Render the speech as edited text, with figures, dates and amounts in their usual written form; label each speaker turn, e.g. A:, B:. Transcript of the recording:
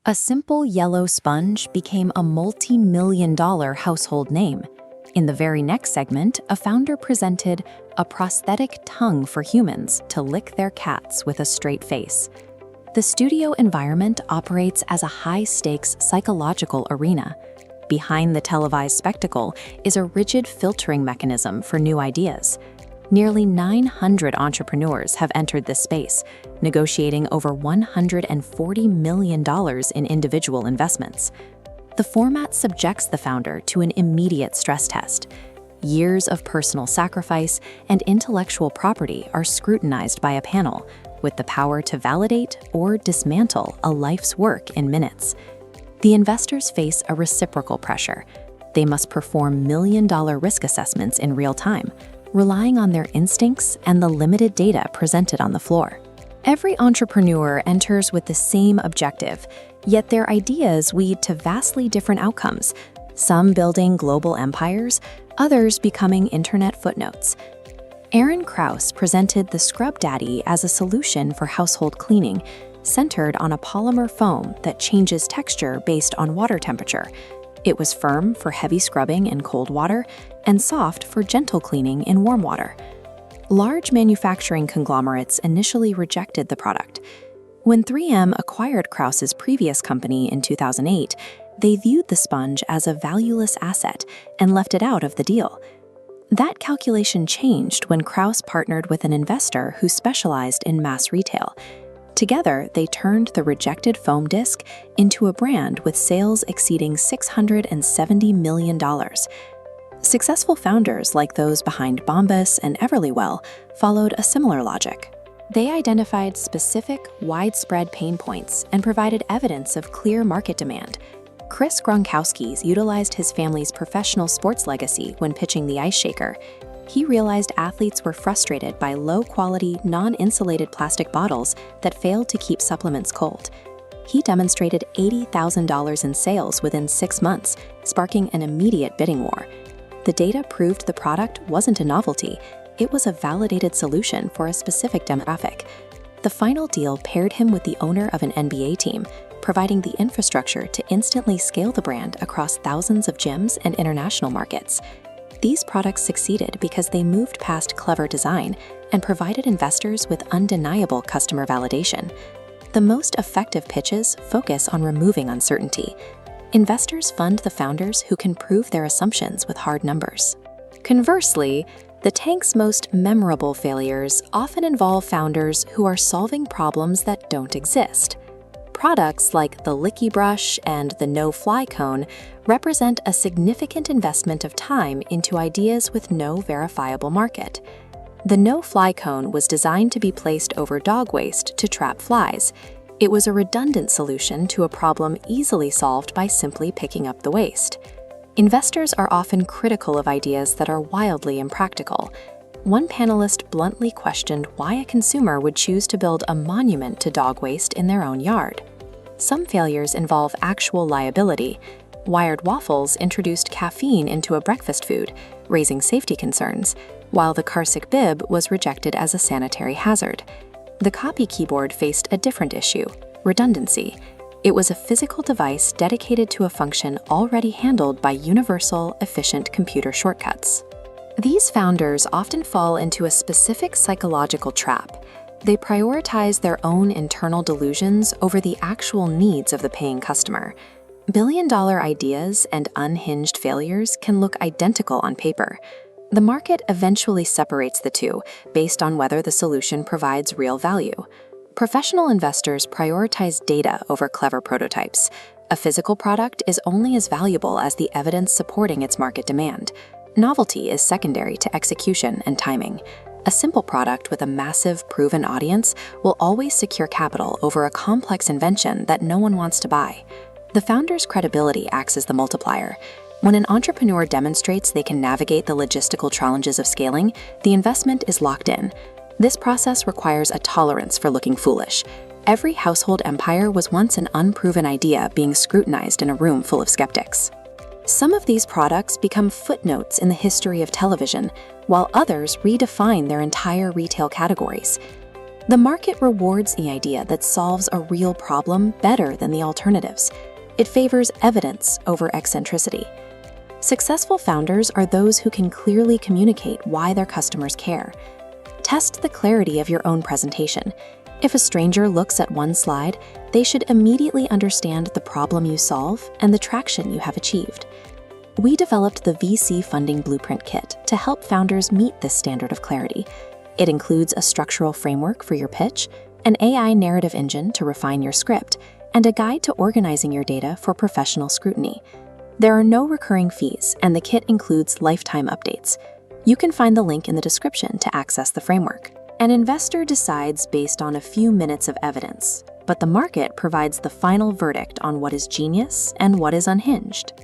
A: A simple yellow sponge became a multi-million-dollar household name. In the very next segment, a founder presented a prosthetic tongue for humans to lick their cats with a straight face. The studio environment operates as a high-stakes psychological arena. Behind the televised spectacle is a rigid filtering mechanism for new ideas. Nearly 900 entrepreneurs have entered this space, negotiating over $140 million in individual investments. The format subjects the founder to an immediate stress test. Years of personal sacrifice and intellectual property are scrutinized by a panel, with the power to validate or dismantle a life's work in minutes. The investors face a reciprocal pressure. They must perform million-dollar risk assessments in real time, relying on their instincts and the limited data presented on the floor. Every entrepreneur enters with the same objective, yet their ideas lead to vastly different outcomes, some building global empires, others becoming internet footnotes. Aaron Krause presented the Scrub Daddy as a solution for household cleaning, centered on a polymer foam that changes texture based on water temperature. It was firm for heavy scrubbing in cold water and soft for gentle cleaning in warm water. Large manufacturing conglomerates initially rejected the product. When 3M acquired Krause's previous company in 2008, they viewed the sponge as a valueless asset and left it out of the deal. That calculation changed when Krause partnered with an investor who specialized in mass retail. Together, they turned the rejected foam disc into a brand with sales exceeding $670 million. Successful founders like those behind Bombas and Everlywell followed a similar logic. They identified specific, widespread pain points and provided evidence of clear market demand. Chris Gronkowski utilized his family's professional sports legacy when pitching the ice shaker. He realized athletes were frustrated by low-quality, non-insulated plastic bottles that failed to keep supplements cold. He demonstrated $80,000 in sales within 6 months, sparking an immediate bidding war. The data proved the product wasn't a novelty, it was a validated solution for a specific demographic. The final deal paired him with the owner of an NBA team, providing the infrastructure to instantly scale the brand across thousands of gyms and international markets. These products succeeded because they moved past clever design and provided investors with undeniable customer validation. The most effective pitches focus on removing uncertainty. Investors fund the founders who can prove their assumptions with hard numbers. Conversely, the tank's most memorable failures often involve founders who are solving problems that don't exist. Products like the Licky Brush and the No-Fly Cone represent a significant investment of time into ideas with no verifiable market. The No-Fly Cone was designed to be placed over dog waste to trap flies. It was a redundant solution to a problem easily solved by simply picking up the waste. Investors are often critical of ideas that are wildly impractical. One panelist bluntly questioned why a consumer would choose to build a monument to dog waste in their own yard. Some failures involve actual liability. Wired Waffles introduced caffeine into a breakfast food, raising safety concerns, while the Carsick bib was rejected as a sanitary hazard. The Copy keyboard faced a different issue: redundancy. It was a physical device dedicated to a function already handled by universal, efficient computer shortcuts. These founders often fall into a specific psychological trap. They prioritize their own internal delusions over the actual needs of the paying customer. Billion-dollar ideas and unhinged failures can look identical on paper. The market eventually separates the two based on whether the solution provides real value. Professional investors prioritize data over clever prototypes. A physical product is only as valuable as the evidence supporting its market demand. Novelty is secondary to execution and timing. A simple product with a massive, proven audience will always secure capital over a complex invention that no one wants to buy. The founder's credibility acts as the multiplier. When an entrepreneur demonstrates they can navigate the logistical challenges of scaling, the investment is locked in. This process requires a tolerance for looking foolish. Every household empire was once an unproven idea being scrutinized in a room full of skeptics. Some of these products become footnotes in the history of television, while others redefine their entire retail categories. The market rewards the idea that solves a real problem better than the alternatives. It favors evidence over eccentricity. Successful founders are those who can clearly communicate why their customers care. Test the clarity of your own presentation. If a stranger looks at one slide, they should immediately understand the problem you solve and the traction you have achieved. We developed the VC Funding Blueprint Kit to help founders meet this standard of clarity. It includes a structural framework for your pitch, an AI narrative engine to refine your script, and a guide to organizing your data for professional scrutiny. There are no recurring fees, and the kit includes lifetime updates. You can find the link in the description to access the framework. An investor decides based on a few minutes of evidence, but the market provides the final verdict on what is genius and what is unhinged.